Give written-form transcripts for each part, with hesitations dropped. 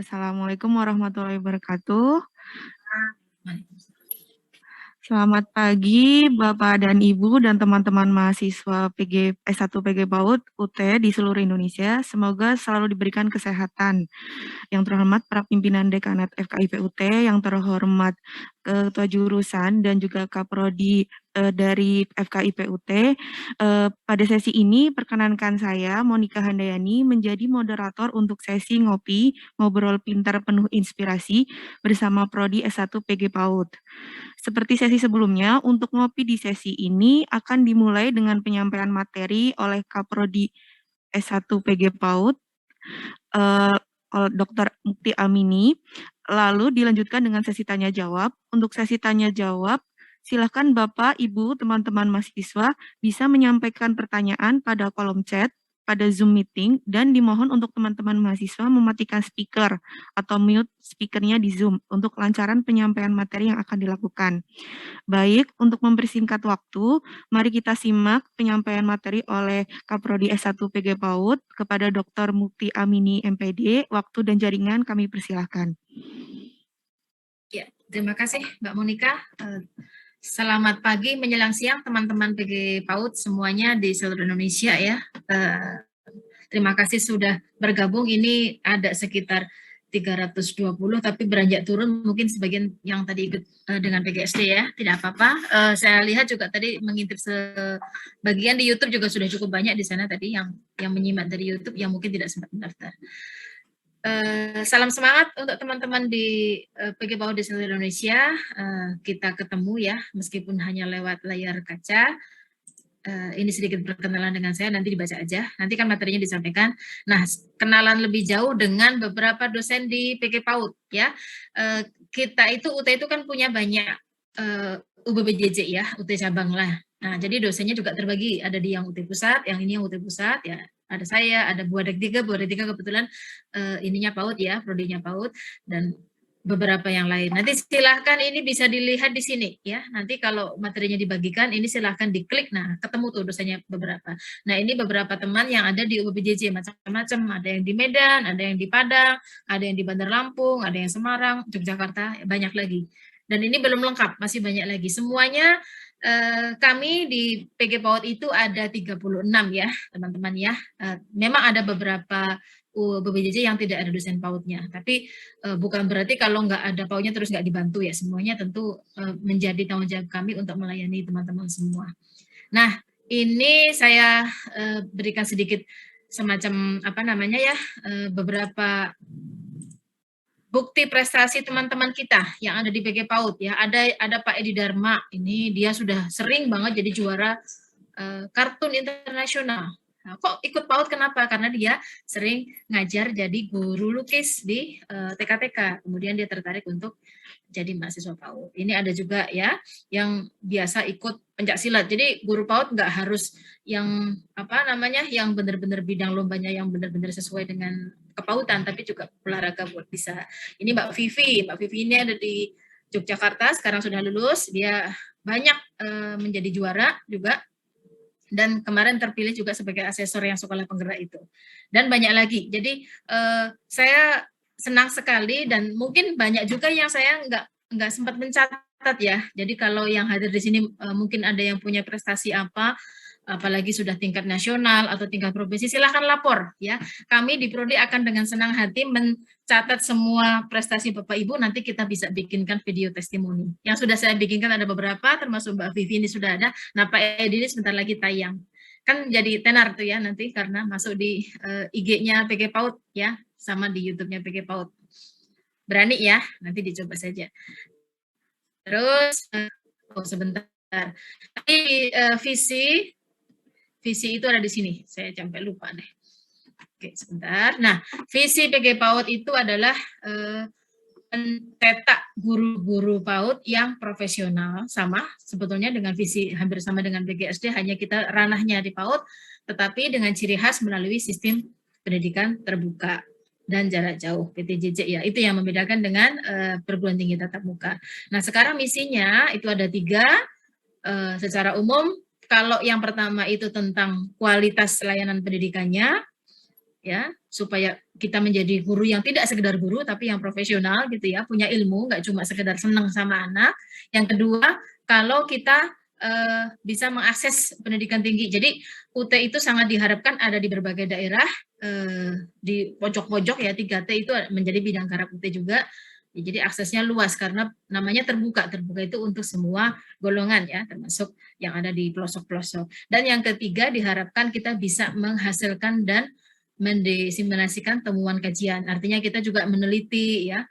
Assalamualaikum warahmatullahi wabarakatuh. Selamat pagi Bapak dan Ibu dan teman-teman mahasiswa S1 PG PAUD UT di seluruh Indonesia. Semoga selalu diberikan kesehatan. Yang terhormat para pimpinan Dekanat FKIP UT, yang terhormat Ketua Jurusan dan juga Kaprodi dari FKIP UT. Pada sesi ini perkenankan saya Monika Handayani menjadi moderator untuk sesi ngopi ngobrol pintar penuh inspirasi bersama Prodi S1 PG PAUD. Seperti sesi sebelumnya, untuk ngopi di sesi ini akan dimulai dengan penyampaian materi oleh Kaprodi S1 PG PAUD, oleh Dr. Mukti Amini, lalu dilanjutkan dengan sesi tanya jawab. Untuk sesi tanya jawab, silakan Bapak, Ibu, teman-teman mahasiswa bisa menyampaikan pertanyaan pada kolom chat pada Zoom meeting, dan dimohon untuk teman-teman mahasiswa mematikan speaker atau mute speakernya di Zoom untuk kelancaran penyampaian materi yang akan dilakukan. Baik, untuk mempersingkat waktu, mari kita simak penyampaian materi oleh Kaprodi S1 PG PAUD kepada Dr. Mukti Amini MPD. Waktu dan jaringan kami persilahkan. Ya, terima kasih Mbak Monika. Selamat pagi menjelang siang teman-teman PG PAUD semuanya di seluruh Indonesia ya. Terima kasih sudah bergabung. Ini ada sekitar 320 tapi beranjak turun mungkin sebagian yang tadi ikut dengan PGSD ya, tidak apa-apa. Saya lihat juga tadi mengintip sebagian di YouTube juga sudah cukup banyak di sana tadi yang menyimak dari YouTube yang mungkin tidak sempat mendaftar. Salam semangat untuk teman-teman di PG PAUD di seluruh Indonesia. Kita ketemu ya, meskipun hanya lewat layar kaca. Ini sedikit perkenalan dengan saya, nanti dibaca aja. Nanti kan materinya disampaikan. Nah, kenalan lebih jauh dengan beberapa dosen di PG PAUD ya. Kita itu UT itu kan punya banyak UBBJJ ya, UT cabang lah. Nah, jadi dosennya juga terbagi, ada di yang UT Pusat, yang ini yang UT Pusat ya. Ada saya, ada Bu Adek 3 kebetulan ininya PAUD ya, prodinya PAUD, dan beberapa yang lain. Nanti silahkan ini bisa dilihat di sini ya. Nanti kalau materinya dibagikan, ini silahkan diklik. Nah, ketemu tuh dosennya beberapa. Nah, ini beberapa teman yang ada di UBJJ macam-macam. Ada yang di Medan, ada yang di Padang, ada yang di Bandar Lampung, ada yang Semarang, Yogyakarta, banyak lagi. Dan ini belum lengkap, masih banyak lagi. Semuanya kami di PG PAUD itu ada 36 ya, teman-teman ya. Memang ada beberapa UBJJ yang tidak ada dosen PAUD-nya, tapi bukan berarti kalau nggak ada PAUD-nya terus nggak dibantu ya. Semuanya tentu menjadi tanggung jawab kami untuk melayani teman-teman semua. Nah, ini saya berikan sedikit semacam apa namanya ya, beberapa bukti prestasi teman-teman kita yang ada di PG PAUD ya. Ada Pak Edi Dharma, ini dia sudah sering banget jadi juara kartun internasional. Nah, kok ikut PAUD kenapa? Karena dia sering ngajar jadi guru lukis di TK-TK. Kemudian dia tertarik untuk jadi mahasiswa PAUD. Ini ada juga ya yang biasa ikut pencaksilat. Jadi guru PAUD nggak harus yang apa namanya yang benar-benar bidang lombanya yang benar-benar sesuai dengan kepautan, tapi juga olahraga buat bisa. Ini Mbak Vivi ini ada di Yogyakarta, sekarang sudah lulus, dia banyak menjadi juara juga, dan kemarin terpilih juga sebagai asesor yang sekolah penggerak itu. Dan banyak lagi. Jadi saya senang sekali, dan mungkin banyak juga yang saya nggak sempat mencatat ya. Jadi kalau yang hadir di sini mungkin ada yang punya prestasi apa, apalagi sudah tingkat nasional atau tingkat provinsi, silahkan lapor ya. Kami di Prodi akan dengan senang hati mencatat semua prestasi Bapak Ibu, nanti kita bisa bikinkan video testimoni. Yang sudah saya bikinkan ada beberapa, termasuk Mbak Vivi ini sudah ada. Nah, Pak Edi ini sebentar lagi tayang. Kan jadi tenar tuh ya nanti karena masuk di IG-nya PG PAUD ya, sama di YouTube-nya PG PAUD. Berani ya, nanti dicoba saja. Terus, sebentar. Tapi visi itu ada di sini. Saya sampai lupa deh. Oke, sebentar. Nah, visi PG PAUD itu adalah mencetak guru-guru PAUD yang profesional, sama sebetulnya dengan visi hampir sama dengan PGSD, hanya kita ranahnya di PAUD, tetapi dengan ciri khas melalui sistem pendidikan terbuka dan jarak jauh PTJJ ya. Itu yang membedakan dengan perguruan tinggi tatap muka. Nah, sekarang misinya itu ada 3 secara umum. Kalau yang pertama itu tentang kualitas layanan pendidikannya, ya, supaya kita menjadi guru yang tidak sekedar guru tapi yang profesional gitu ya, punya ilmu, nggak cuma sekedar senang sama anak. Yang kedua, kalau kita bisa mengakses pendidikan tinggi. Jadi UT itu sangat diharapkan ada di berbagai daerah, di pojok-pojok ya, 3T itu menjadi bidang garap UT juga. Jadi aksesnya luas karena namanya terbuka. Terbuka itu untuk semua golongan ya, termasuk yang ada di pelosok-pelosok. Dan yang ketiga, diharapkan kita bisa menghasilkan dan mendiseminasikan temuan kajian. Artinya kita juga meneliti ya,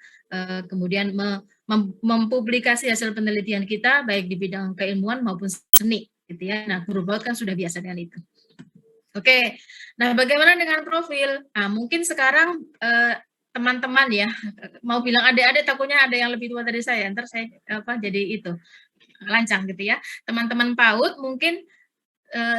kemudian mempublikasi hasil penelitian kita baik di bidang keilmuan maupun seni gitu ya. Nah, guru PAUD kan sudah biasa dengan itu. Oke. Nah, bagaimana dengan profil? Nah, mungkin sekarang teman-teman ya, mau bilang adik-adik takutnya ada yang lebih tua dari saya, ntar saya jadi itu lancang gitu ya. Teman-teman PAUD mungkin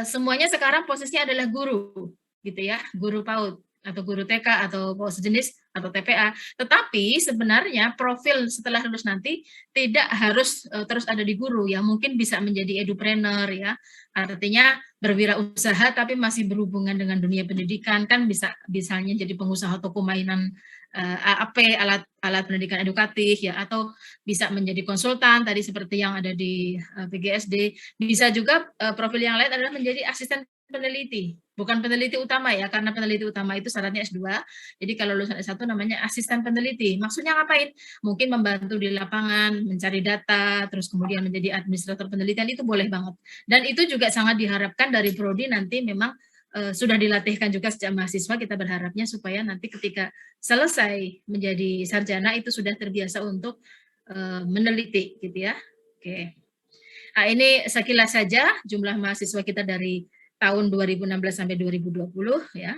semuanya sekarang posisinya adalah guru gitu ya, guru PAUD atau guru TK atau sejenis atau TPA. Tetapi sebenarnya profil setelah lulus nanti tidak harus terus ada di guru ya, mungkin bisa menjadi edupreneur ya. Artinya berwirausaha tapi masih berhubungan dengan dunia pendidikan, kan bisa misalnya jadi pengusaha toko mainan AP, alat pendidikan edukatif ya, atau bisa menjadi konsultan tadi seperti yang ada di PGSD. Bisa juga profil yang lain adalah menjadi asisten peneliti, bukan peneliti utama ya, karena peneliti utama itu syaratnya S2. Jadi kalau lulusan S1 namanya asisten peneliti. Maksudnya ngapain? Mungkin membantu di lapangan, mencari data, terus kemudian menjadi administrator penelitian, itu boleh banget. Dan itu juga sangat diharapkan dari prodi nanti memang sudah dilatihkan juga sejak mahasiswa. Kita berharapnya supaya nanti ketika selesai menjadi sarjana itu sudah terbiasa untuk meneliti gitu ya. Oke. Nah, ini sekilas saja jumlah mahasiswa kita dari tahun 2016 sampai 2020 ya.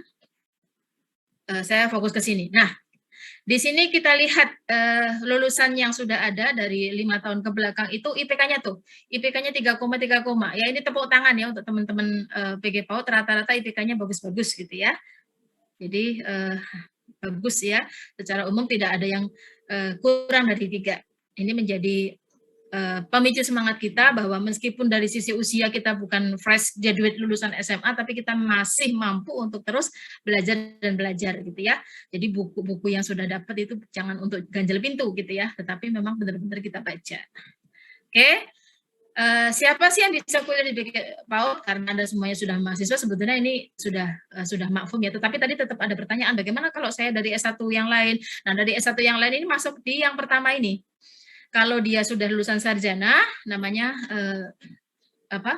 Saya fokus ke sini. Nah, di sini kita lihat lulusan yang sudah ada dari 5 tahun ke belakang itu IPK-nya tuh. IPK-nya 3,3, ya ini tepuk tangan ya untuk teman-teman PG PAUD, rata-rata IPK-nya bagus-bagus gitu ya. Jadi bagus ya. Secara umum tidak ada yang kurang dari 3. Ini menjadi pemicu semangat kita bahwa meskipun dari sisi usia kita bukan fresh graduate lulusan SMA, tapi kita masih mampu untuk terus belajar dan belajar gitu ya. Jadi buku-buku yang sudah dapat itu jangan untuk ganjel pintu gitu ya, tetapi memang benar-benar kita baca. Oke. Siapa sih yang bisa kuliah di PAUD? Karena Anda semuanya sudah mahasiswa, sebetulnya ini sudah mafhum ya. Tetapi tadi tetap ada pertanyaan, bagaimana kalau saya dari S1 yang lain? Nah, dari S1 yang lain ini masuk di yang pertama ini. Kalau dia sudah lulusan sarjana, namanya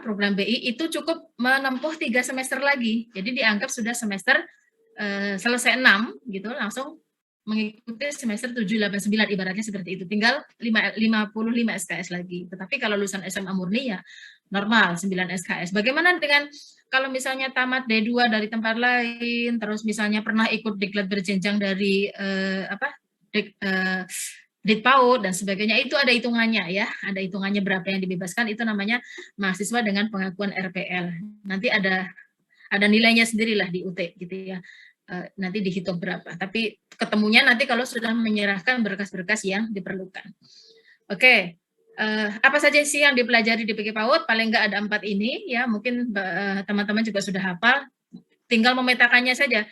program BI, itu cukup menempuh 3 semester lagi. Jadi dianggap sudah semester selesai 6 gitu, langsung mengikuti semester 7, 8, 9 ibaratnya seperti itu. Tinggal 55 SKS lagi. Tetapi kalau lulusan SMA murni ya normal 9 SKS. Bagaimana dengan kalau misalnya tamat D2 dari tempat lain, terus misalnya pernah ikut diklat berjenjang dari PAUD dan sebagainya, itu ada hitungannya ya, ada hitungannya berapa yang dibebaskan, itu namanya mahasiswa dengan pengakuan RPL. Nanti ada nilainya sendirilah di UT gitu ya, nanti dihitung berapa, tapi ketemunya nanti kalau sudah menyerahkan berkas-berkas yang diperlukan. Oke, apa saja sih yang dipelajari di PG PAUD? Paling nggak ada 4 ini ya, mungkin teman-teman juga sudah hafal, tinggal memetakannya saja,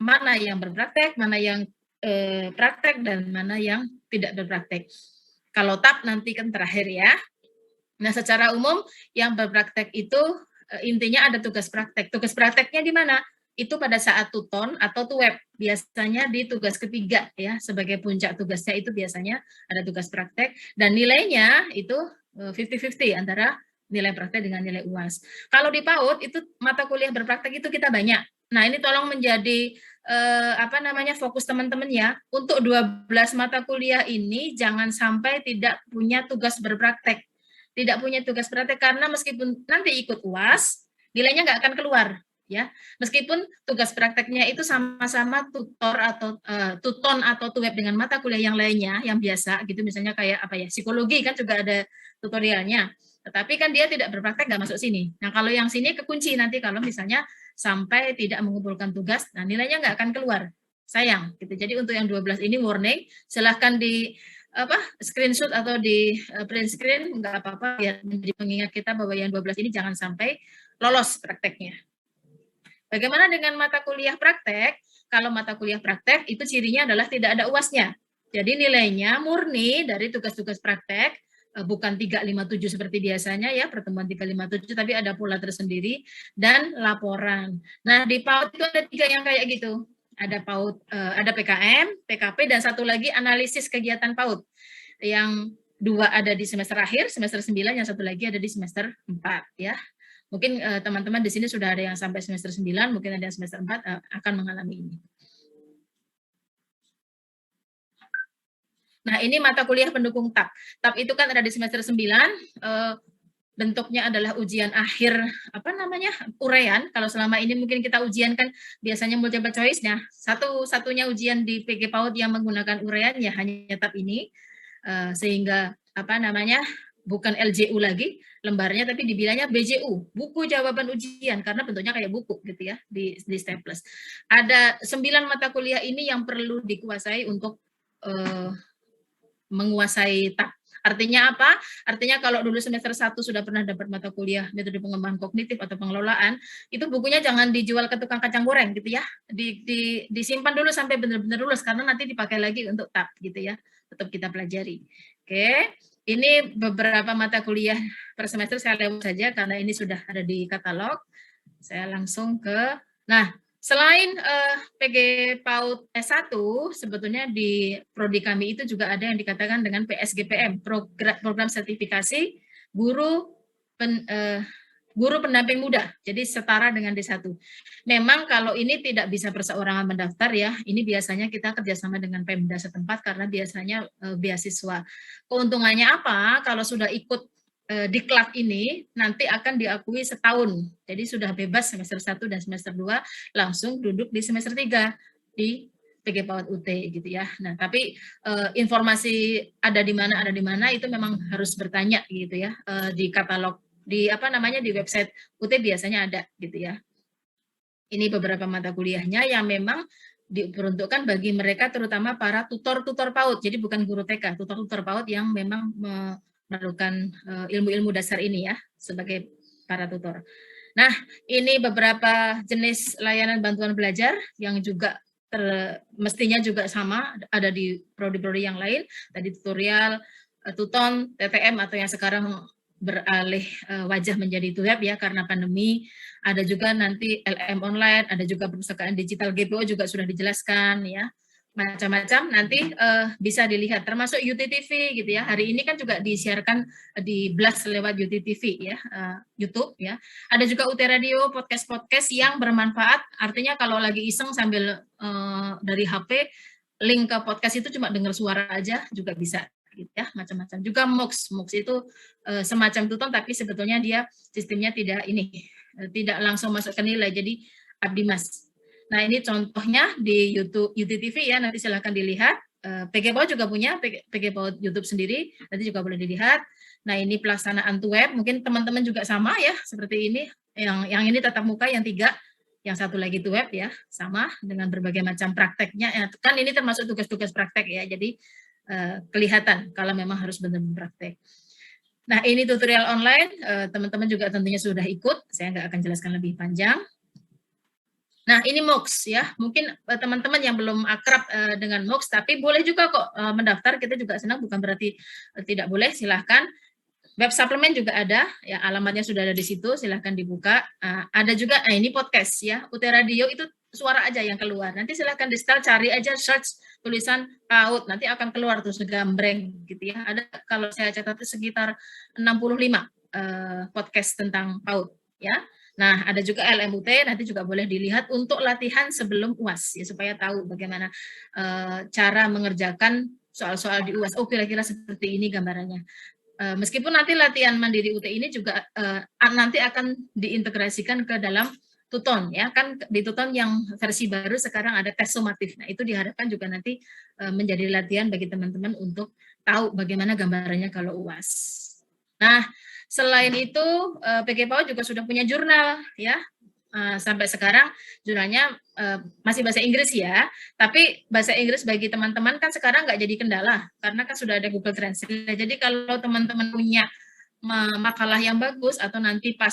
mana yang berpraktek, mana yang praktek, dan mana yang tidak berpraktek. Kalau TAP nanti kan terakhir ya. Nah, secara umum yang berpraktek itu intinya ada tugas praktek. Tugas prakteknya di mana? Itu pada saat tuton atau tuweb. Biasanya di tugas ketiga ya, sebagai puncak tugasnya itu biasanya ada tugas praktek, dan nilainya itu 50-50 antara nilai praktek dengan nilai UAS. Kalau di PAUD itu mata kuliah berpraktek itu kita banyak. Nah, ini tolong menjadi fokus teman-teman ya. Untuk 12 mata kuliah ini jangan sampai tidak punya tugas berpraktek. Tidak punya tugas praktek, karena meskipun nanti ikut UAS, nilainya nggak akan keluar ya. Meskipun tugas prakteknya itu sama-sama tutor atau tuton atau tuweb dengan mata kuliah yang lainnya yang biasa gitu, misalnya kayak psikologi kan juga ada tutorialnya. Tetapi kan dia tidak berpraktek, nggak masuk sini. Nah, kalau yang sini kekunci nanti kalau misalnya sampai tidak mengumpulkan tugas, nah nilainya nggak akan keluar. Sayang gitu. Jadi untuk yang 12 ini warning, silahkan di screenshot atau di print screen, nggak apa-apa, biar menjadi pengingat kita bahwa yang 12 ini jangan sampai lolos prakteknya. Bagaimana dengan mata kuliah praktek? Kalau mata kuliah praktek itu cirinya adalah tidak ada UASnya. Jadi nilainya murni dari tugas-tugas praktek, bukan 357 seperti biasanya ya, pertemuan 357, tapi ada pola tersendiri dan laporan. Nah, di PAUD itu ada 3 yang kayak gitu. Ada PAUD, ada PKM, PKP, dan satu lagi analisis kegiatan PAUD. Yang 2 ada di semester akhir, semester 9, yang satu lagi ada di semester 4 ya. Mungkin teman-teman di sini sudah ada yang sampai semester 9, mungkin ada yang semester 4 akan mengalami ini. Nah, ini mata kuliah pendukung TAP. TAP itu kan ada di semester 9, bentuknya adalah ujian akhir, uraian. Kalau selama ini mungkin kita ujian kan biasanya multiple choice. Nah, satu-satunya ujian di PG PAUD yang menggunakan uraian ya hanya TAP ini, sehingga bukan LJU lagi lembarnya, tapi dibilangnya BJU, buku jawaban ujian, karena bentuknya kayak buku gitu ya, di staples. Ada 9 mata kuliah ini yang perlu dikuasai untuk menguasai TAP. Artinya apa? Artinya kalau dulu semester 1 sudah pernah dapat mata kuliah metode pengembangan kognitif atau pengelolaan, itu bukunya jangan dijual ke tukang kacang goreng gitu ya. Disimpan dulu sampai benar-benar lulus, karena nanti dipakai lagi untuk TAP gitu ya. Tetap kita pelajari. Oke, ini beberapa mata kuliah per semester, saya lewat saja karena ini sudah ada di katalog. Saya langsung ke, selain PG PAUD S1, sebetulnya di prodi kami itu juga ada yang dikatakan dengan PSGPM, program sertifikasi guru pendamping muda, jadi setara dengan D1. Memang kalau ini tidak bisa perseorangan mendaftar ya, ini biasanya kita kerjasama dengan Pemda setempat karena biasanya beasiswa. Keuntungannya apa? Kalau sudah ikut diklat ini nanti akan diakui setahun. Jadi sudah bebas semester 1 dan semester 2 langsung duduk di semester 3 di PG PAUD UT gitu ya. Nah, tapi informasi ada di mana itu memang harus bertanya gitu ya, di katalog di website UT biasanya ada gitu ya. Ini beberapa mata kuliahnya yang memang diperuntukkan bagi mereka terutama para tutor-tutor PAUD. Jadi bukan guru TK, tutor-tutor PAUD yang memang memerlukan ilmu-ilmu dasar ini ya sebagai para tutor. Nah, ini beberapa jenis layanan bantuan belajar yang juga mestinya juga sama ada di prodi-prodi yang lain, tadi tutorial, tuton, TTM atau yang sekarang beralih wajah menjadi web ya karena pandemi. Ada juga nanti LM online, ada juga perpustakaan digital, GPO juga sudah dijelaskan ya. Macam-macam nanti bisa dilihat termasuk UTTV gitu ya. Hari ini kan juga disiarkan di Blast lewat UTTV ya, YouTube ya. Ada juga UT Radio, podcast yang bermanfaat. Artinya kalau lagi iseng sambil dari HP, link ke podcast itu cuma dengar suara aja juga bisa gitu ya, macam-macam. Juga MOOCs itu semacam tuton tapi sebetulnya dia sistemnya tidak langsung masuk ke nilai, jadi abdi mas. Nah, ini contohnya di YouTube UTTV ya, nanti silahkan dilihat. PG PAUD juga punya PG PAUD YouTube sendiri, nanti juga boleh dilihat. Nah, ini pelaksanaan web, mungkin teman-teman juga sama ya, seperti ini. Yang ini tatap muka, yang 3, yang satu lagi web ya, sama dengan berbagai macam prakteknya. Kan ini termasuk tugas-tugas praktek ya, jadi kelihatan kalau memang harus benar-benar praktek. Nah, ini tutorial online, teman-teman juga tentunya sudah ikut, saya nggak akan jelaskan lebih panjang. Nah, ini MOOCs ya, mungkin teman-teman yang belum akrab dengan MOOCs, tapi boleh juga kok mendaftar, kita juga senang, bukan berarti tidak boleh, silahkan. Web suplemen juga ada, ya alamatnya sudah ada di situ, silahkan dibuka. Ada juga, ini podcast ya, UT Radio itu suara aja yang keluar, nanti silahkan di setel, cari aja, search tulisan PAUD, nanti akan keluar tuh segambreng gitu ya. Ada, kalau saya catat itu sekitar 65 podcast tentang PAUD ya. Nah, ada juga LMUT, nanti juga boleh dilihat untuk latihan sebelum UAS, ya, supaya tahu bagaimana cara mengerjakan soal-soal di UAS. Oh, kira-kira seperti ini gambarannya. Meskipun nanti latihan mandiri UT ini juga nanti akan diintegrasikan ke dalam tuton, ya kan di tuton yang versi baru sekarang ada tes sumatif. Nah, itu diharapkan juga nanti menjadi latihan bagi teman-teman untuk tahu bagaimana gambarannya kalau UAS. Nah, selain itu, PG PAUD juga sudah punya jurnal, ya. Sampai sekarang jurnalnya masih bahasa Inggris ya, tapi bahasa Inggris bagi teman-teman kan sekarang nggak jadi kendala, karena kan sudah ada Google Translate. Jadi kalau teman-teman punya makalah yang bagus, atau nanti pas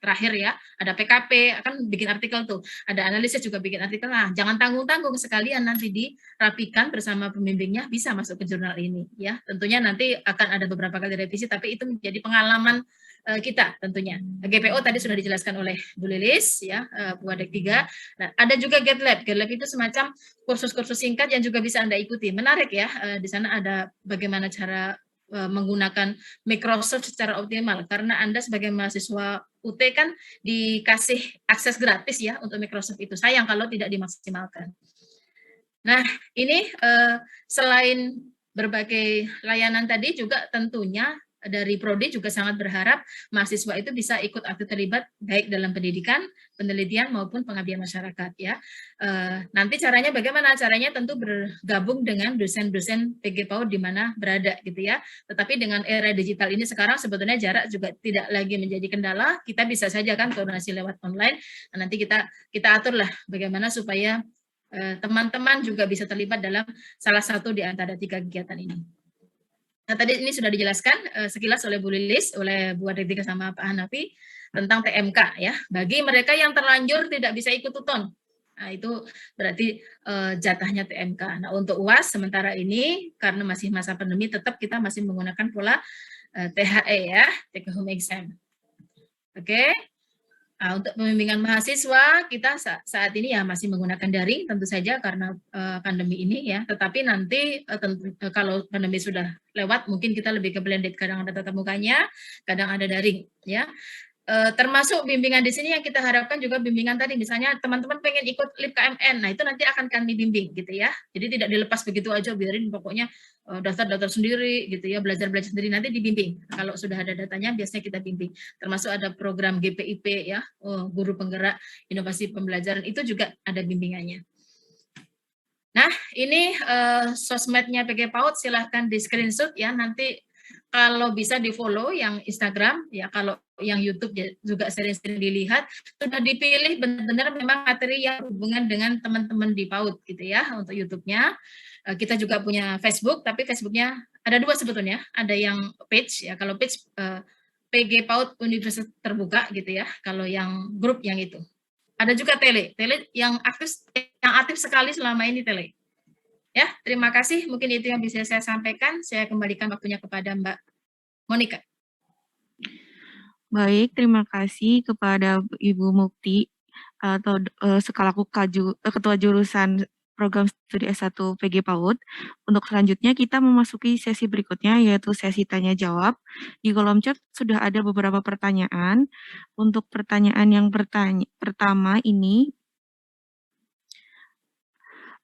terakhir ya, ada PKP, akan bikin artikel tuh, ada analisis juga bikin artikel. Nah, jangan tanggung-tanggung, sekalian nanti dirapikan bersama pembimbingnya, bisa masuk ke jurnal ini ya. Tentunya nanti akan ada beberapa kali revisi, tapi itu menjadi pengalaman kita tentunya. GPO tadi sudah dijelaskan oleh Bu Lilis ya, Buadek 3. Nah, ada juga GitLab. GitLab itu semacam kursus-kursus singkat yang juga bisa Anda ikuti. Menarik ya, di sana ada bagaimana cara menggunakan Microsoft secara optimal, karena Anda sebagai mahasiswa UT kan dikasih akses gratis ya untuk Microsoft itu. Sayang kalau tidak dimaksimalkan. Nah, ini selain berbagai layanan tadi juga tentunya dari Prodi juga sangat berharap mahasiswa itu bisa ikut aktif terlibat baik dalam pendidikan, penelitian maupun pengabdian masyarakat ya. Nanti caranya bagaimana? Caranya tentu bergabung dengan dosen-dosen PG PAUD di mana berada gitu ya. Tetapi dengan era digital ini sekarang sebetulnya jarak juga tidak lagi menjadi kendala. Kita bisa saja kan koordinasi lewat online. Nah, nanti kita aturlah bagaimana supaya teman-teman juga bisa terlibat dalam salah satu di antara 3 kegiatan ini. Nah, tadi ini sudah dijelaskan sekilas oleh Bu Lilis, oleh Bu Adek sama Pak Hanafi tentang TMK ya. Bagi mereka yang terlanjur tidak bisa ikut UTON, nah itu berarti jatahnya TMK. Nah, untuk UAS sementara ini karena masih masa pandemi tetap kita masih menggunakan pola THE ya, take home exam. Oke. Nah, untuk pembimbingan mahasiswa kita saat ini ya masih menggunakan daring tentu saja karena pandemi ini ya. Tetapi nanti kalau pandemi sudah lewat mungkin kita lebih ke blended, kadang ada tatap mukanya, kadang ada daring ya. Termasuk bimbingan di sini yang kita harapkan juga bimbingan tadi, misalnya teman-teman pengen ikut LIP KMN, nah itu nanti akan kami bimbing gitu ya. Jadi tidak dilepas begitu aja, biarin pokoknya daftar-daftar sendiri gitu ya, belajar-belajar sendiri, nanti dibimbing. Kalau sudah ada datanya biasanya kita bimbing. Termasuk ada program GPIP ya, guru penggerak inovasi pembelajaran, itu juga ada bimbingannya. Nah, ini sosmednya PG PAUD, silahkan di screenshot ya, nanti kalau bisa di follow yang Instagram ya, kalau yang YouTube juga sering-sering dilihat, sudah dipilih benar-benar memang materi yang hubungan dengan teman-teman di PAUD gitu ya untuk YouTube-nya. Kita juga punya Facebook, tapi Facebook-nya ada 2 sebetulnya, ada yang page ya, kalau page PG PAUD Universitas Terbuka gitu ya, kalau yang grup yang itu. Ada juga tele yang aktif sekali selama ini tele. Ya, terima kasih. Mungkin itu yang bisa saya sampaikan. Saya kembalikan waktunya kepada Mbak Monika. Baik, terima kasih kepada Ibu Mukti atau sekalaku Ketua Jurusan Program Studi S1 PG PAUD. Untuk selanjutnya kita memasuki sesi berikutnya yaitu sesi tanya jawab. Di kolom chat sudah ada beberapa pertanyaan. Untuk pertanyaan yang pertama ini,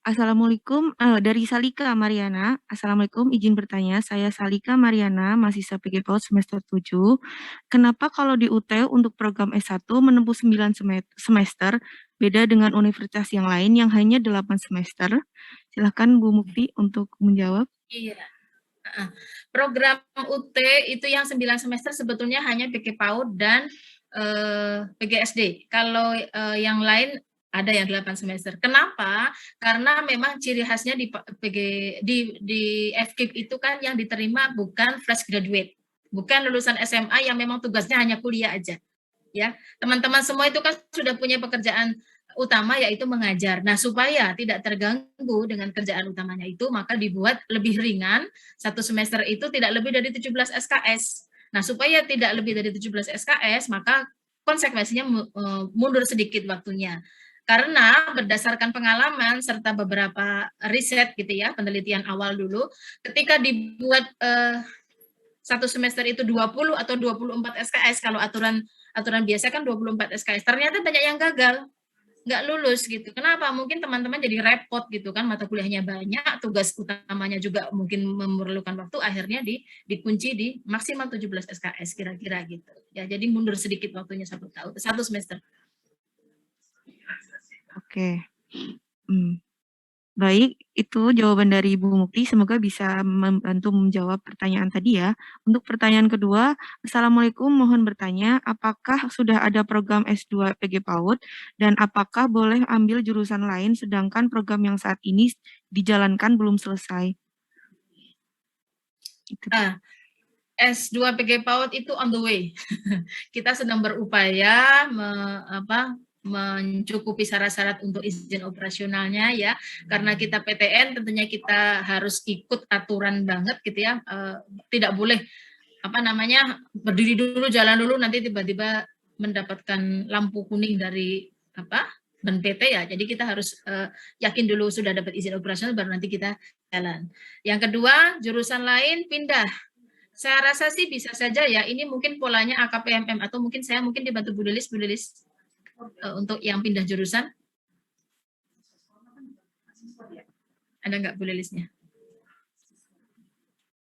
Assalamualaikum, dari Salika Mariana. Assalamualaikum, izin bertanya, saya Salika Mariana, mahasiswa PG PAUD semester 7. Kenapa kalau di UT untuk program S1 menempuh 9 semester, beda dengan universitas yang lain yang hanya 8 semester? Silahkan Bu Mukti untuk menjawab. Iya. Program UT itu yang 9 semester sebetulnya hanya PG PAUD dan PGSD. Kalau yang lain ada yang 8 semester. Kenapa? Karena memang ciri khasnya di FKIP itu kan yang diterima bukan fresh graduate, bukan lulusan SMA yang memang tugasnya hanya kuliah aja. Ya, teman-teman semua itu kan sudah punya pekerjaan utama yaitu mengajar. Nah, supaya tidak terganggu dengan kerjaan utamanya itu, maka dibuat lebih ringan. 1 semester itu tidak lebih dari 17 SKS. Nah, supaya tidak lebih dari 17 SKS, maka konsekuensinya mundur sedikit waktunya. Karena berdasarkan pengalaman serta beberapa riset gitu ya, penelitian awal dulu, ketika dibuat 1 semester itu 20 atau 24 SKS, kalau aturan biasa kan 24 SKS, ternyata banyak yang gagal, nggak lulus gitu. Kenapa? Mungkin teman-teman jadi repot gitu kan, mata kuliahnya banyak, tugas utamanya juga mungkin memerlukan waktu, akhirnya dikunci di maksimal 17 SKS kira-kira gitu. Ya, jadi mundur sedikit waktunya 1 tahun, 1 semester. Oke. Baik, itu jawaban dari Ibu Mukti. Semoga bisa membantu menjawab pertanyaan tadi ya. Untuk pertanyaan kedua, Assalamualaikum, mohon bertanya, apakah sudah ada program S2 PG PAUD dan apakah boleh ambil jurusan lain sedangkan program yang saat ini dijalankan belum selesai? Itu. S2 PG PAUD itu on the way. Kita sedang berupaya mencukupi syarat-syarat untuk izin operasionalnya ya. Karena kita PTN tentunya kita harus ikut aturan banget gitu ya. Tidak boleh berdiri dulu, jalan dulu, nanti tiba-tiba mendapatkan lampu kuning dari ban PT ya. Jadi kita harus yakin dulu sudah dapat izin operasional baru nanti kita jalan. Yang kedua, jurusan lain pindah. Saya rasa sih bisa saja ya, ini mungkin polanya AKPMM atau mungkin saya dibantu Bu Lilis untuk yang pindah jurusan. Ada nggak Bu Lilisnya?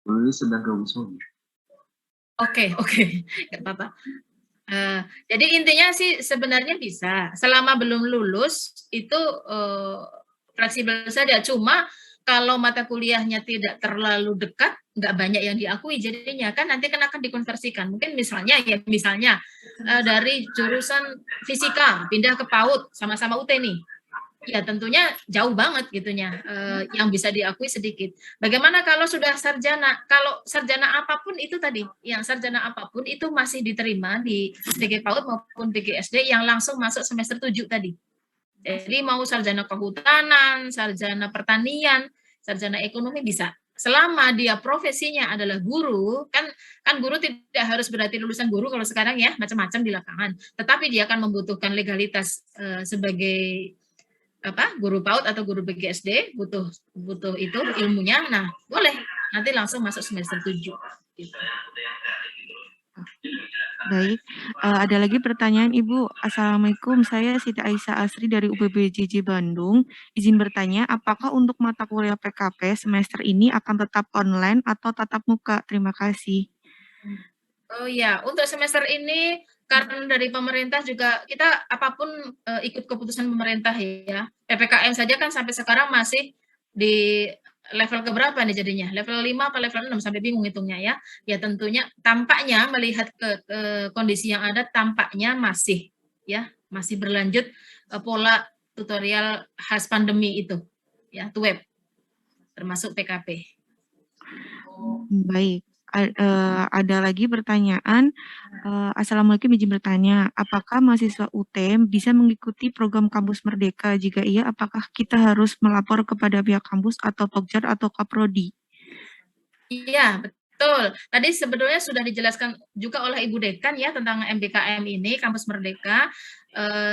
Bu Lilis sedang ke Wisma. Oke, nggak apa-apa. Jadi intinya sih sebenarnya bisa, selama belum lulus itu fleksibel saja, cuma kalau mata kuliahnya tidak terlalu dekat, nggak banyak yang diakui, jadinya kan nanti akan dikonversikan. Mungkin misalnya dari jurusan fisika pindah ke PAUD, sama-sama UT nih. Ya tentunya jauh banget gitunya, yang bisa diakui sedikit. Bagaimana kalau sudah sarjana? Kalau sarjana apapun itu tadi, yang sarjana apapun itu masih diterima di PG PAUD maupun PG SD yang langsung masuk semester 7 tadi. Jadi mau sarjana kehutanan, sarjana pertanian, sarjana ekonomi bisa. Selama dia profesinya adalah guru, kan guru tidak harus berarti lulusan guru kalau sekarang ya, macam-macam di lapangan. Tetapi dia akan membutuhkan legalitas sebagai guru PAUD atau guru PGSD, butuh itu ilmunya. Nah, boleh nanti langsung masuk semester 7 gitu. Baik, ada lagi pertanyaan Ibu. Assalamualaikum, saya Siti Aisyah Asri dari UPBJJ Bandung. Izin bertanya, apakah untuk mata kuliah PKP semester ini akan tetap online atau tatap muka? Terima kasih. Oh ya, untuk semester ini karena dari pemerintah juga kita apapun ikut keputusan pemerintah ya. PPKM saja kan sampai sekarang masih di level keberapa nih jadinya? Level 5 atau level 6 sampai bingung hitungnya ya. Ya tentunya tampaknya melihat ke kondisi yang ada tampaknya masih berlanjut pola tutorial khas pandemi itu ya, to web termasuk PKP. Baik. Ada lagi pertanyaan. Assalamualaikum, izin bertanya, apakah mahasiswa UTM bisa mengikuti program Kampus Merdeka? Jika iya, apakah kita harus melapor kepada pihak kampus atau Pokjar atau Kaprodi? Iya, betul. Tadi sebetulnya sudah dijelaskan juga oleh Ibu Dekan ya tentang MBKM ini, Kampus Merdeka,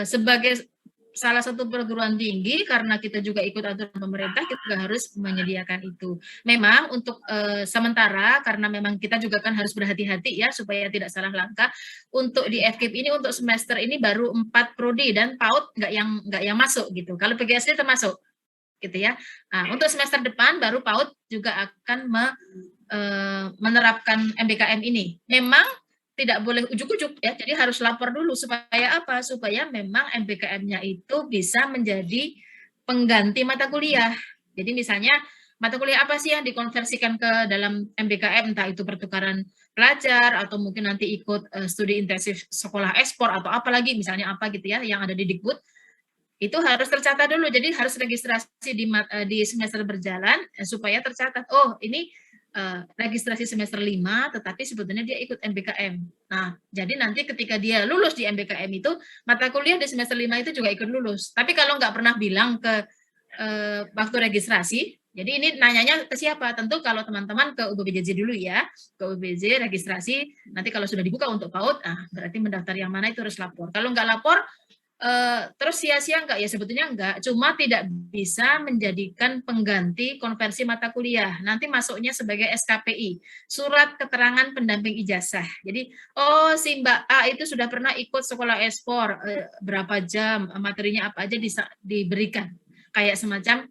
sebagai salah satu perguruan tinggi karena kita juga ikut aturan pemerintah, kita juga harus menyediakan itu. Memang untuk sementara karena memang kita juga kan harus berhati-hati ya supaya tidak salah langkah. Untuk di FKIP ini untuk semester ini baru 4 prodi dan PAUD nggak yang masuk gitu. Kalau PGSD termasuk gitu ya. Nah, untuk semester depan baru PAUD juga akan menerapkan MBKM ini. Memang tidak boleh ujuk-ujuk ya, jadi harus lapor dulu supaya apa? Supaya memang MBKM-nya itu bisa menjadi pengganti mata kuliah. Jadi misalnya mata kuliah apa sih yang dikonversikan ke dalam MBKM, entah itu pertukaran pelajar atau mungkin nanti ikut studi intensif sekolah ekspor atau apalagi misalnya apa gitu ya yang ada di Dikbud, itu harus tercatat dulu. Jadi harus registrasi di semester berjalan supaya tercatat, oh ini registrasi semester 5, tetapi sebetulnya dia ikut MBKM. Nah, jadi nanti ketika dia lulus di MBKM itu, mata kuliah di semester 5 itu juga ikut lulus. Tapi kalau nggak pernah bilang ke waktu registrasi, jadi ini nanyanya ke siapa? Tentu kalau teman-teman ke UPBJJ dulu ya, ke UPBJJ registrasi, nanti kalau sudah dibuka untuk PAUD, berarti mendaftar yang mana itu harus lapor. Kalau nggak lapor, terus sia-sia enggak? Ya sebetulnya enggak, cuma tidak bisa menjadikan pengganti konversi mata kuliah. Nanti masuknya sebagai SKPI, surat keterangan pendamping ijazah. Jadi, oh si Mbak A itu sudah pernah ikut sekolah ekspor, berapa jam, materinya apa aja diberikan. Kayak semacam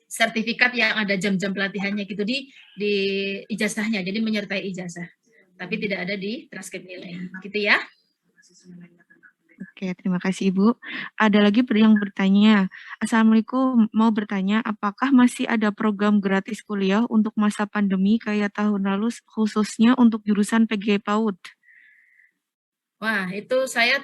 sertifikat yang ada jam-jam pelatihannya gitu di ijazahnya, jadi menyertai ijazah. Tapi tidak ada di transkrip nilai, gitu ya. Oke, terima kasih Ibu. Ada lagi yang bertanya, Assalamualaikum, mau bertanya apakah masih ada program gratis kuliah untuk masa pandemi kayak tahun lalu khususnya untuk jurusan PG PAUD? Wah, itu saya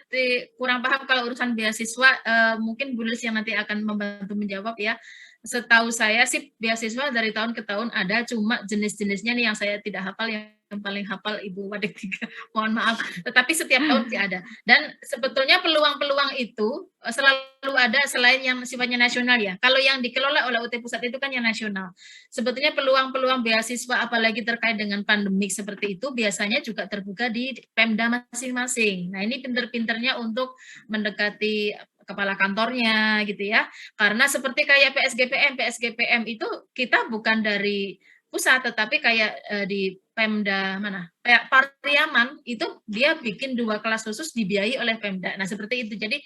kurang paham kalau urusan beasiswa, mungkin Bu Lilis yang nanti akan membantu menjawab ya. Setahu saya sih beasiswa dari tahun ke tahun ada, cuma jenis-jenisnya nih yang saya tidak hafal, yang yang paling hafal Ibu Wadek 3, mohon maaf. Tetapi setiap tahun sih ada. Dan sebetulnya peluang-peluang itu selalu ada selain yang sifatnya nasional ya. Kalau yang dikelola oleh UT Pusat itu kan yang nasional. Sebetulnya peluang-peluang beasiswa apalagi terkait dengan pandemik seperti itu biasanya juga terbuka di Pemda masing-masing. Nah, ini pinter-pinternya untuk mendekati kepala kantornya gitu ya. Karena seperti kayak PSGPM itu kita bukan dari pusat, tetapi kayak di Pemda mana? Kayak Pariaman itu dia bikin 2 kelas khusus dibiayai oleh Pemda. Nah, seperti itu. Jadi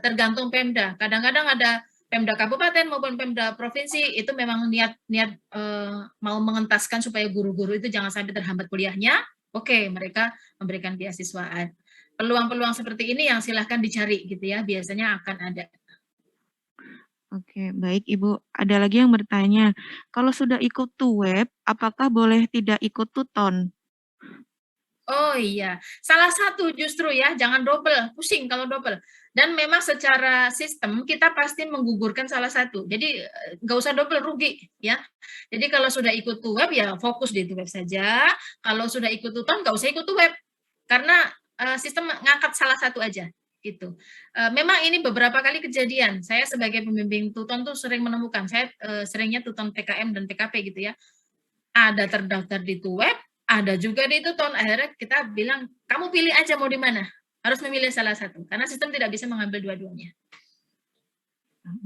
tergantung Pemda. Kadang-kadang ada Pemda kabupaten maupun Pemda provinsi itu memang niat mau mengentaskan supaya guru-guru itu jangan sampai terhambat kuliahnya. Oke, mereka memberikan beasiswa. Peluang-peluang seperti ini yang silahkan dicari gitu ya, biasanya akan ada. Oke, baik Ibu. Ada lagi yang bertanya, kalau sudah ikut TUWEB, apakah boleh tidak ikut TUTON? Oh iya, salah satu justru ya, jangan double, pusing kalau double. Dan memang secara sistem kita pasti menggugurkan salah satu. Jadi nggak usah double, rugi ya. Jadi kalau sudah ikut TUWEB ya fokus di TUWEB saja. Kalau sudah ikut TUTON nggak usah ikut TUWEB. Karena sistem ngangkat salah satu aja gitu. Memang ini beberapa kali kejadian. Saya sebagai pembimbing TUTON tuh sering menemukan. Saya seringnya TUTON PKM dan PKP gitu ya. Ada terdaftar di TUWEB, ada juga di TUTON. Akhirnya kita bilang, kamu pilih aja mau di mana. Harus memilih salah satu. Karena sistem tidak bisa mengambil dua-duanya.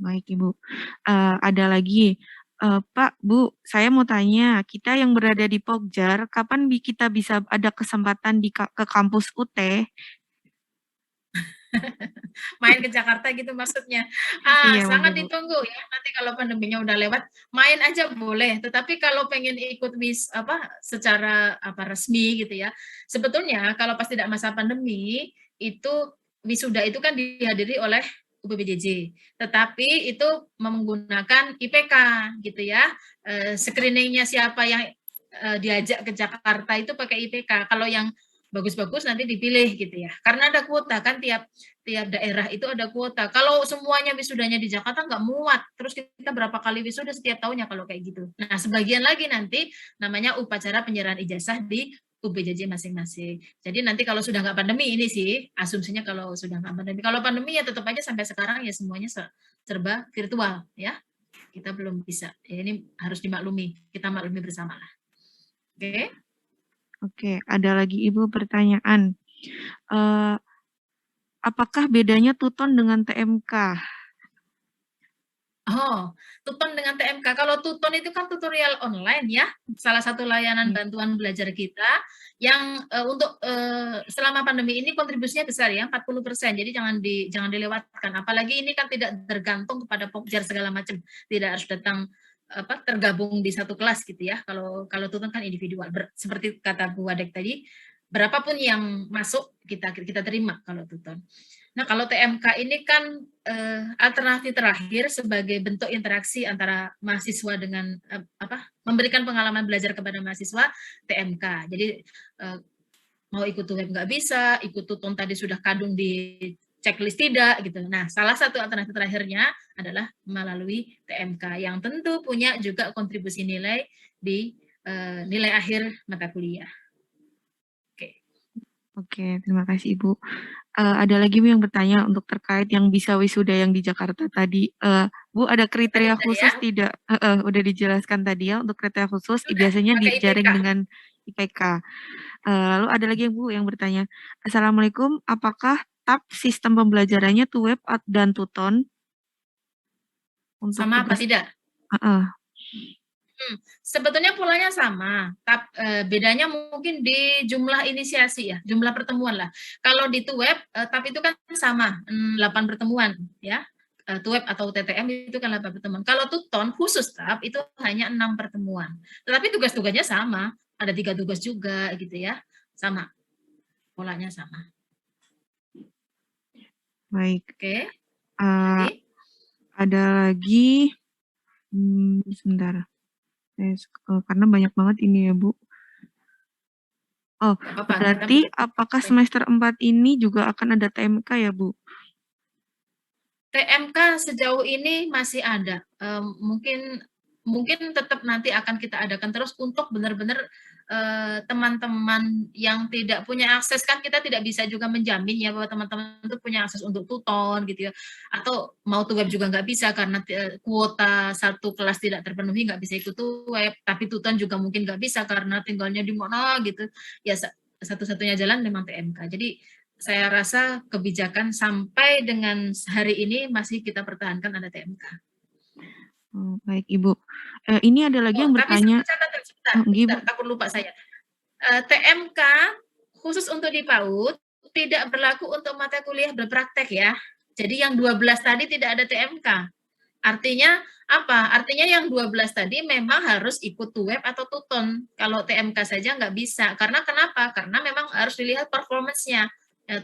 Baik Ibu. Ada lagi, Pak, Bu, saya mau tanya, kita yang berada di Pokjar, kapan kita bisa ada kesempatan ke kampus UT? Main ke Jakarta gitu maksudnya. Iya, Sangat boleh Bu. ditunggu ya. Nanti kalau pandeminya udah lewat, main aja boleh. Tetapi kalau pengen ikut secara resmi gitu ya. Sebetulnya kalau pas tidak masa pandemi itu wisuda itu kan dihadiri oleh UPBJJ. Tetapi itu menggunakan IPK gitu ya. Screeningnya siapa yang diajak ke Jakarta itu pakai IPK. Kalau yang bagus-bagus nanti dipilih gitu ya. Karena ada kuota kan tiap daerah itu ada kuota. Kalau semuanya wisudanya di Jakarta nggak muat. Terus kita berapa kali wisuda setiap tahunnya kalau kayak gitu. Nah, sebagian lagi nanti namanya upacara penyerahan ijazah di UBJJ masing-masing. Jadi nanti kalau sudah nggak pandemi ini sih, asumsinya kalau sudah nggak pandemi. Kalau pandemi ya tetap aja sampai sekarang ya semuanya serba virtual ya. Kita belum bisa. Ya, ini harus dimaklumi. Kita maklumi bersama lah. Oke. Oke, ada lagi Ibu pertanyaan. Apakah bedanya TUTON dengan TMK? Oh, TUTON dengan TMK. Kalau TUTON itu kan tutorial online ya, salah satu layanan bantuan belajar kita yang untuk selama pandemi ini kontribusinya besar ya, 40%. Jadi jangan dilewatkan. Apalagi ini kan tidak tergantung kepada Pokjar segala macam. Tidak harus datang tergabung di satu kelas gitu ya. Kalau TUTON kan individual. Seperti kata Bu Wadek tadi, berapapun yang masuk kita terima kalau TUTON. Nah, kalau TMK ini kan alternatif terakhir sebagai bentuk interaksi antara mahasiswa dengan memberikan pengalaman belajar kepada mahasiswa, TMK. Jadi mau ikut TUWEB nggak bisa, ikut TUTON tadi sudah kadung di checklist tidak gitu. Nah, salah satu alternatif terakhirnya adalah melalui TMK yang tentu punya juga kontribusi nilai di nilai akhir mata kuliah. Oke, terima kasih Ibu. Ada lagi Bu yang bertanya untuk terkait yang bisa wisuda yang di Jakarta tadi. Bu, ada kriteria khusus ya? Tidak? Udah dijelaskan tadi ya, untuk kriteria khusus biasanya dijaring dengan IPK. Lalu ada lagi Bu yang bertanya, Assalamualaikum, apakah TAP sistem pembelajarannya TUWEB dan TUTON? Untuk sama apa tidak? Sebetulnya polanya sama, bedanya mungkin di jumlah inisiasi ya, jumlah pertemuan lah. Kalau di TUWEB, TAP itu kan sama, 8 pertemuan ya. TUWEB atau TTM itu kan 8 pertemuan. Kalau TUTON khusus TAP itu hanya 6 pertemuan. Tetapi tugas-tugasnya sama, ada 3 tugas juga gitu ya, sama. Polanya sama. Baik. Oke. Ada lagi, sebentar. Karena banyak banget ini ya Bu. Oh, berarti apakah semester 4 ini juga akan ada TMK ya Bu? TMK sejauh ini masih ada. Mungkin mungkin tetap nanti akan kita adakan terus untuk benar-benar teman-teman yang tidak punya akses, kan kita tidak bisa juga menjamin ya bahwa teman-teman itu punya akses untuk tuton gitu ya, atau mau tuh web juga nggak bisa karena kuota satu kelas tidak terpenuhi, nggak bisa ikut tuh web, tapi tuton juga mungkin nggak bisa karena tinggalnya di mana gitu ya. Satu-satunya jalan memang TMK. Jadi saya rasa kebijakan sampai dengan hari ini masih kita pertahankan ada TMK. Oh, baik Ibu. Ini ada lagi yang Tapi satu bertanya. catatan, Oh, Ibu. takut lupa saya. TMK khusus untuk di PAUD tidak berlaku untuk mata kuliah berpraktek ya. Jadi yang 12 tadi tidak ada TMK. Artinya apa? Artinya yang 12 tadi memang harus ikut web atau tuton. Kalau TMK saja nggak bisa. Karena kenapa? Karena memang harus dilihat performance-nya.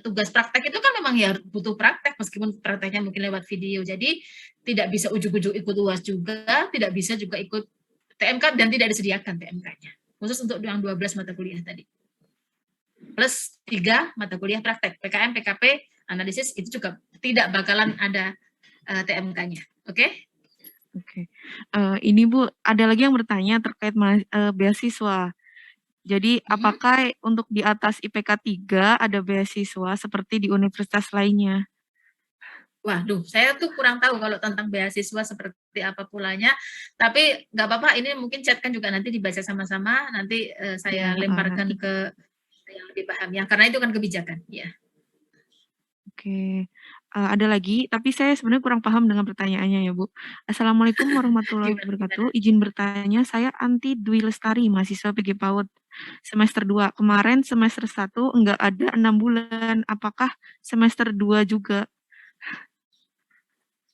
Tugas praktek itu kan memang ya butuh praktek, meskipun prakteknya mungkin lewat video. Jadi tidak bisa ujuk-ujuk ikut UAS juga, tidak bisa juga ikut TMK, dan tidak disediakan TMK-nya. Khusus untuk yang 12 mata kuliah tadi. Plus 3 mata kuliah praktek, PKM, PKP, analisis, itu juga tidak bakalan ada TMK-nya. Oke? Oke. Ini Bu, ada lagi yang bertanya terkait beasiswa. Jadi, apakah untuk di atas IPK 3 ada beasiswa seperti di universitas lainnya? Waduh, saya tuh kurang tahu kalau tentang beasiswa seperti apa pulanya, tapi nggak apa-apa, ini mungkin chat kan juga nanti dibaca sama-sama, nanti saya lemparkan ke yang lebih paham ya, karena itu kan kebijakan, ya. Oke. Ada lagi, tapi saya sebenarnya kurang paham dengan pertanyaannya ya, Bu. Assalamualaikum warahmatullahi wabarakatuh. Izin bertanya, saya Anti Dwi Lestari, mahasiswa PG PAUD semester 2. Kemarin semester 1 enggak ada 6 bulan. Apakah semester 2 juga?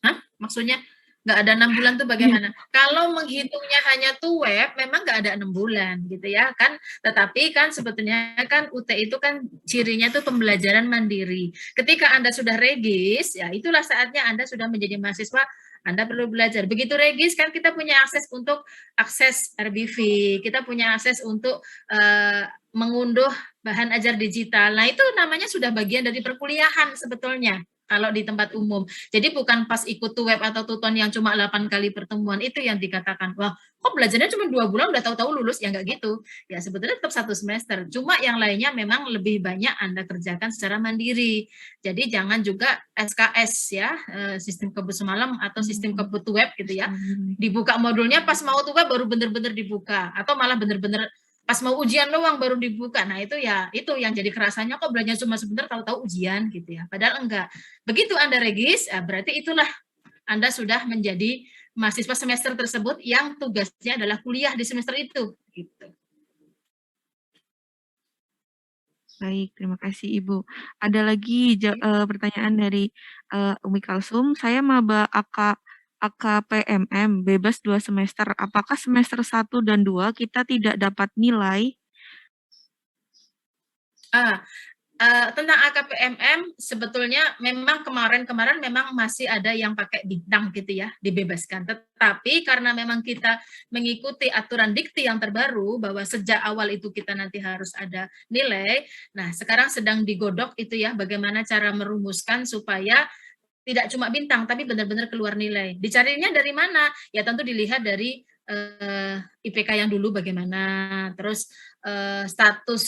Hah? Maksudnya nggak ada 6 bulan tuh bagaimana? Kalau menghitungnya hanya tuh web, memang nggak ada 6 bulan gitu ya kan. Tetapi kan sebetulnya kan UT itu kan cirinya tuh pembelajaran mandiri. Ketika Anda sudah regis, ya itulah saatnya Anda sudah menjadi mahasiswa, Anda perlu belajar. Begitu regis kan kita punya akses untuk akses RBV, kita punya akses untuk mengunduh bahan ajar digital. Nah, itu namanya sudah bagian dari perkuliahan sebetulnya kalau di tempat umum. Jadi bukan pas ikut tuh web atau tuton yang cuma 8 kali pertemuan itu yang dikatakan, wah kok belajarnya cuma 2 bulan udah tahu-tahu lulus, ya nggak gitu. Ya sebetulnya tetap 1 semester, cuma yang lainnya memang lebih banyak Anda kerjakan secara mandiri. Jadi jangan juga SKS ya, sistem kebut semalam atau sistem kebut web gitu ya. Dibuka modulnya pas mau tuh web baru bener-bener dibuka, atau malah bener-bener pas mau ujian doang baru dibuka. Nah itu ya, itu yang jadi kerasanya kok belajar cuma sebentar tahu-tahu ujian gitu ya. Padahal enggak. Begitu Anda regis, berarti itulah Anda sudah menjadi mahasiswa semester tersebut yang tugasnya adalah kuliah di semester itu. Gitu. Baik, terima kasih Ibu. Ada lagi pertanyaan dari Umi Kalsum. Saya maba AKPMM bebas 2 semester. Apakah semester 1 dan 2 kita tidak dapat nilai? Tentang AKPMM sebetulnya memang kemarin memang masih ada yang pakai bintang gitu ya, dibebaskan. Tetapi karena memang kita mengikuti aturan dikti yang terbaru bahwa sejak awal itu kita nanti harus ada nilai. Nah, sekarang sedang digodok itu ya, bagaimana cara merumuskan supaya tidak cuma bintang tapi benar-benar keluar nilai. Dicarinya dari mana? Ya tentu dilihat dari IPK yang dulu bagaimana, terus status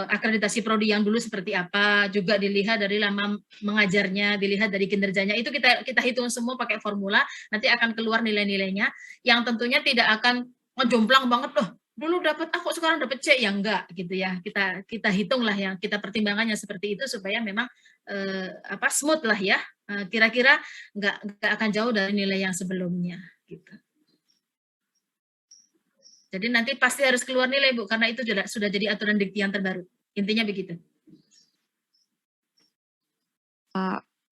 akreditasi prodi yang dulu seperti apa, juga dilihat dari lama mengajarnya, dilihat dari kinerjanya. Itu kita hitung semua pakai formula, nanti akan keluar nilai-nilainya yang tentunya tidak akan ngejomplang banget loh. Dulu dapat A kok sekarang dapat C, ya enggak gitu ya. Kita hitunglah yang kita pertimbangannya seperti itu supaya memang smooth lah ya. Kira-kira enggak akan jauh dari nilai yang sebelumnya gitu. Jadi nanti pasti harus keluar nilai Bu, karena itu sudah jadi aturan dikti yang terbaru. Intinya begitu.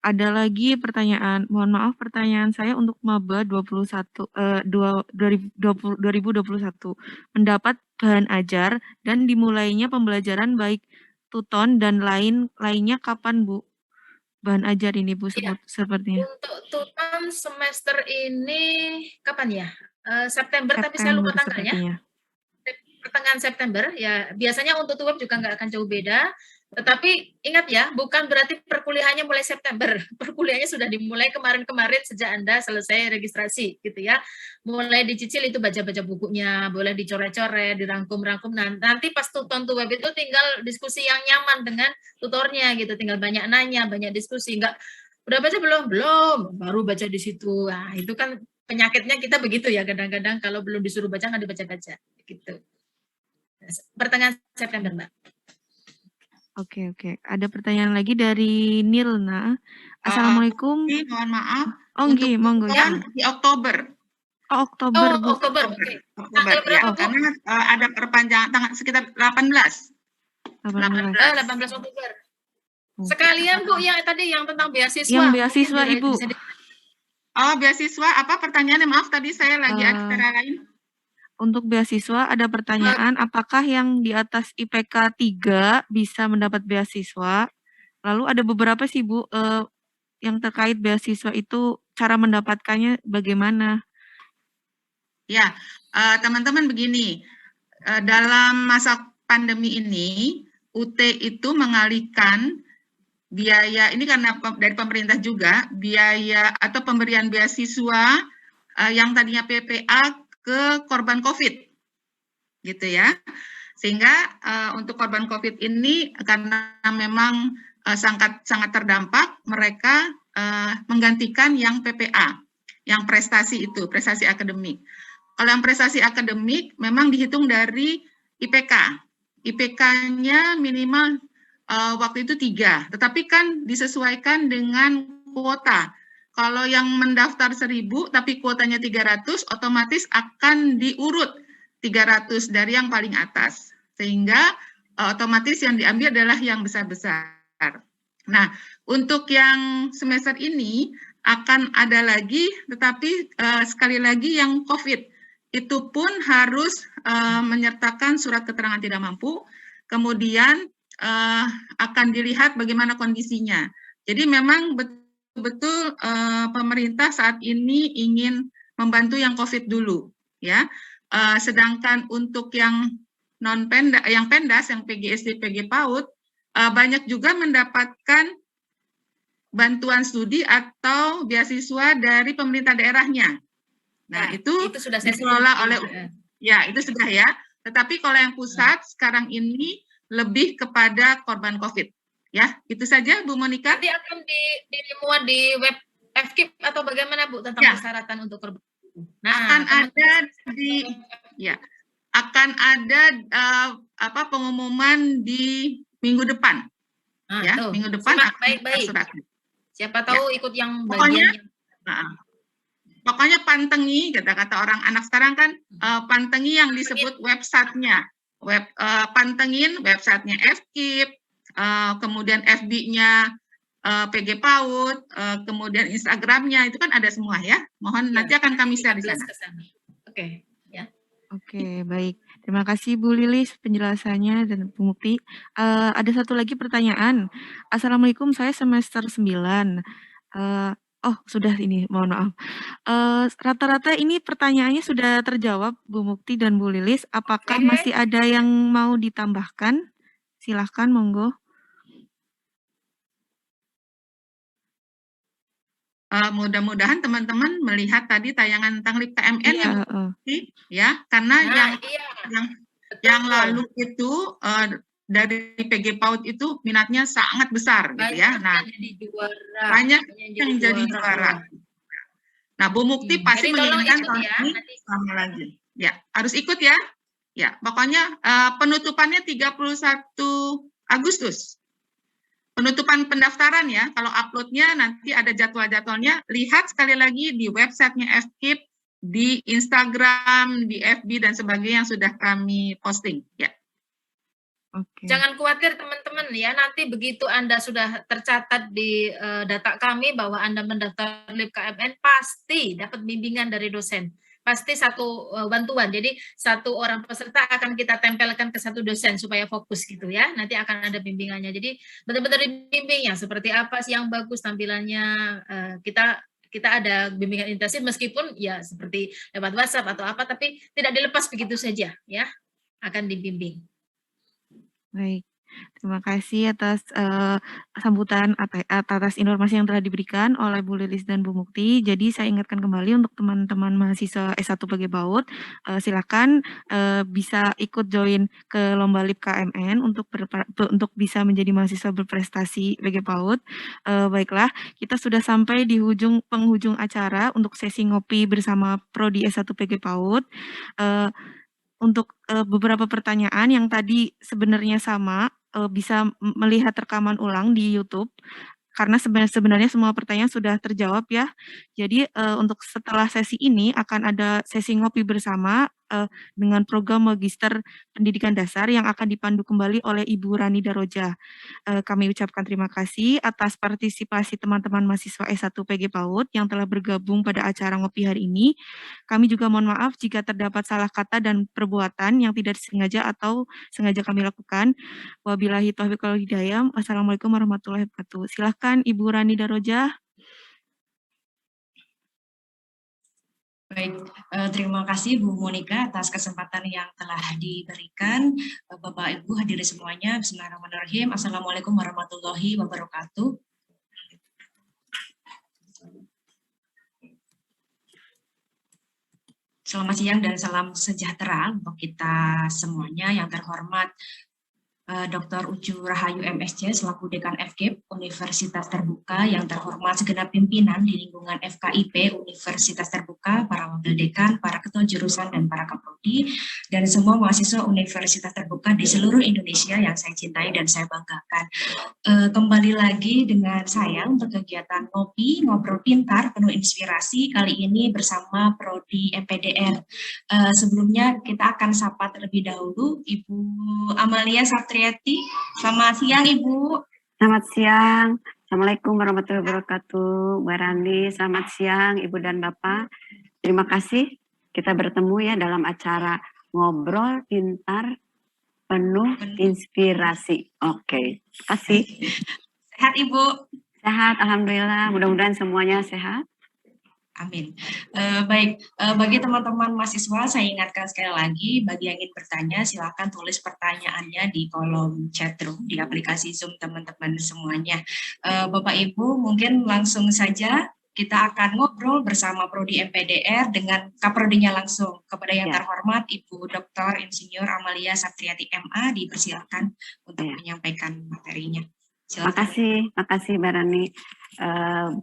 Ada lagi pertanyaan, mohon maaf pertanyaan saya untuk maba 2021 mendapat bahan ajar dan dimulainya pembelajaran baik tuton dan lainnya kapan Bu? Bahan ajar ini Bu sepertinya. Untuk tuton semester ini kapan ya? September, tapi saya lupa tanggalnya. Sepertinya. Pertengahan September ya. Biasanya untuk tuweb juga nggak akan jauh beda. Tetapi ingat ya, bukan berarti perkuliahannya mulai September. Perkuliahannya sudah dimulai kemarin-kemarin sejak Anda selesai registrasi gitu ya. Mulai dicicil itu baca-baca bukunya, boleh dicoret-coret, dirangkum-rangkum. Nanti pas tuton to web itu tinggal diskusi yang nyaman dengan tutornya gitu. Tinggal banyak nanya, banyak diskusi. Enggak, udah baca belum? Belum. Baru baca di situ. Nah, itu kan penyakitnya kita begitu ya kadang-kadang kalau belum disuruh baca nggak dibaca-baca gitu. Pertengahan September, Mbak. Oke, oke. Ada pertanyaan lagi dari Nilna. Assalamualaikum. Mohon maaf. Oh, untuk monggo. di Oktober. Oh, Oktober, Bu. Oktober, oke. Oktober, ya. Karena ada perpanjangan tanggal sekitar 18. 18 Oktober. Sekalian Bu yang tadi yang tentang beasiswa. Yang beasiswa Ibu. Oh, beasiswa apa pertanyaannya? Maaf tadi saya lagi acara lain. Untuk beasiswa ada pertanyaan, apakah yang di atas IPK 3 bisa mendapat beasiswa? Lalu ada beberapa sih Bu, yang terkait beasiswa itu cara mendapatkannya bagaimana? Ya, teman-teman begini, dalam masa pandemi ini, UT itu mengalihkan biaya, ini karena dari pemerintah juga, biaya atau pemberian beasiswa yang tadinya PPA ke korban COVID, gitu ya. Sehingga untuk korban COVID ini karena memang sangat terdampak, mereka menggantikan yang PPA, yang prestasi itu, prestasi akademik. Kalau yang prestasi akademik memang dihitung dari IPK. IPK-nya minimal waktu itu 3, tetapi kan disesuaikan dengan kuota. Kalau yang mendaftar 1.000 tapi kuotanya 300, otomatis akan diurut 300 dari yang paling atas. Sehingga otomatis yang diambil adalah yang besar-besar. Nah, untuk yang semester ini akan ada lagi, tetapi sekali lagi yang COVID. Itu pun harus menyertakan surat keterangan tidak mampu, kemudian akan dilihat bagaimana kondisinya. Jadi memang betul-betul pemerintah saat ini ingin membantu yang COVID dulu, ya. Sedangkan untuk yang non-pendas, yang pendas, yang PGSD, PG PAUD, banyak juga mendapatkan bantuan studi atau beasiswa dari pemerintah daerahnya. Nah, itu sudah dikelola oleh, ya itu sudah ya. Tetapi kalau yang pusat sekarang ini lebih kepada korban COVID. Ya, itu saja Bu Monika. Nanti akan dimuat di web FKIP atau bagaimana Bu tentang persyaratan untuk korban? Nah, akan ada pengumuman di minggu depan. Ya, minggu depan baik. Siapa tahu ikut yang pokoknya, pokoknya pantengin, kata orang anak sekarang kan, pantengin yang disebut websitenya. Pantengin websitenya FKIP, kemudian FB-nya PG PAUD, kemudian Instagramnya, itu kan ada semua ya. Mohon nanti akan kami share di sana. Oke, ya. Oke, baik. Terima kasih Bu Lilis penjelasannya dan Bu Mukti. Ada satu lagi pertanyaan. Assalamualaikum, saya semester 9. Oh, sudah ini, mohon maaf. Rata-rata ini pertanyaannya sudah terjawab Bu Mukti dan Bu Lilis. Apakah masih ada yang mau ditambahkan? Silahkan, monggo. Mudah-mudahan teman-teman melihat tadi tayangan tentang LIP KMN ya, karena yang lalu itu dari PG PAUD itu minatnya sangat besar gitu ya. Nah, banyak yang jadi juara. Nah, Bu Mukti pasti menginginkan tahun ini sama lagi. Ya, harus ikut ya. Ya, pokoknya penutupannya 31 Agustus. Penutupan pendaftaran ya, kalau uploadnya nanti ada jadwal-jadwalnya, lihat sekali lagi di websitenya FKIP, di Instagram, di FB, dan sebagainya yang sudah kami posting. Ya. Jangan khawatir teman-teman ya, nanti begitu Anda sudah tercatat di data kami bahwa Anda mendaftar LIP KMN, pasti dapat bimbingan dari dosen. Pasti satu bantuan, jadi satu orang peserta akan kita tempelkan ke satu dosen supaya fokus gitu ya, nanti akan ada bimbingannya. Jadi benar-benar bimbing yang seperti apa sih yang bagus tampilannya, kita ada bimbingan intensif meskipun ya seperti lewat WhatsApp atau apa, tapi tidak dilepas begitu saja ya, akan dibimbing. Baik, Terima kasih atas sambutan atas informasi yang telah diberikan oleh Bu Lilis dan Bu Mukti. Jadi saya ingatkan kembali untuk teman-teman mahasiswa S1 PG PAUD, silakan bisa ikut join ke lomba LIP KMN untuk bisa menjadi mahasiswa berprestasi PG PAUD. Baiklah, kita sudah sampai di penghujung acara untuk sesi ngopi bersama Prodi S1 PG PAUD. Untuk beberapa pertanyaan yang tadi sebenarnya sama, bisa melihat rekaman ulang di YouTube, karena sebenarnya semua pertanyaan sudah terjawab ya. Jadi untuk setelah sesi ini akan ada sesi ngopi bersama dengan program Magister Pendidikan Dasar yang akan dipandu kembali oleh Ibu Rani Daroja. Kami ucapkan terima kasih atas partisipasi teman-teman mahasiswa S1 PG PAUD yang telah bergabung pada acara ngopi hari ini. Kami juga mohon maaf jika terdapat salah kata dan perbuatan yang tidak disengaja atau sengaja kami lakukan. Wabillahi taufiq wal hidayah. Wassalamualaikum warahmatullahi wabarakatuh. Silahkan Ibu Rani Daroja. Baik, terima kasih Bu Monika atas kesempatan yang telah diberikan. Bapak Ibu hadirin semuanya, bismillahirrahmanirrahim. Assalamualaikum warahmatullahi wabarakatuh. Selamat siang dan salam sejahtera untuk kita semuanya. Yang terhormat Dr. Ucu Rahayu MSc selaku Dekan FKIP Universitas Terbuka, yang terhormat segenap pimpinan di lingkungan FKIP Universitas Terbuka, para wakil dekan, para ketua jurusan dan para kaprodi, dan semua mahasiswa Universitas Terbuka di seluruh Indonesia yang saya cintai dan saya banggakan. Kembali lagi dengan saya untuk kegiatan ngopi, ngobrol pintar, penuh inspirasi, kali ini bersama Prodi MPDR. Sebelumnya kita akan sapa terlebih dahulu Ibu Amalia Satriati. Selamat siang Ibu. Selamat siang. Assalamualaikum warahmatullahi wabarakatuh. Mbak Randi, selamat siang Ibu dan Bapak. Terima kasih kita bertemu ya dalam acara ngobrol pintar penuh inspirasi. Oke, terima kasih. Sehat Ibu? Sehat, alhamdulillah. Mudah-mudahan semuanya sehat. Amin. Baik, bagi teman-teman mahasiswa saya ingatkan sekali lagi, bagi yang ingin bertanya silakan tulis pertanyaannya di kolom chat room di aplikasi Zoom teman-teman semuanya. Bapak Ibu mungkin langsung saja kita akan ngobrol bersama Prodi MPDR dengan kaprodinya langsung. Kepada yang terhormat Ibu Dr. Insinyur Amalia Satriati MA, dipersilakan untuk menyampaikan materinya. Silakan. Makasih Mbak Rani.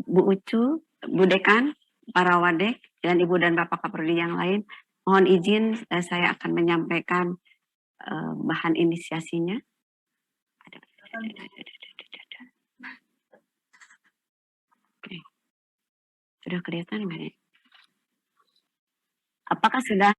Bu Ucu, Bu Dekan, para wadek, dan Ibu dan Bapak Kaprodi yang lain, mohon izin saya akan menyampaikan bahan inisiasinya. Oke. Sudah kelihatan nggak nih? Apakah sudah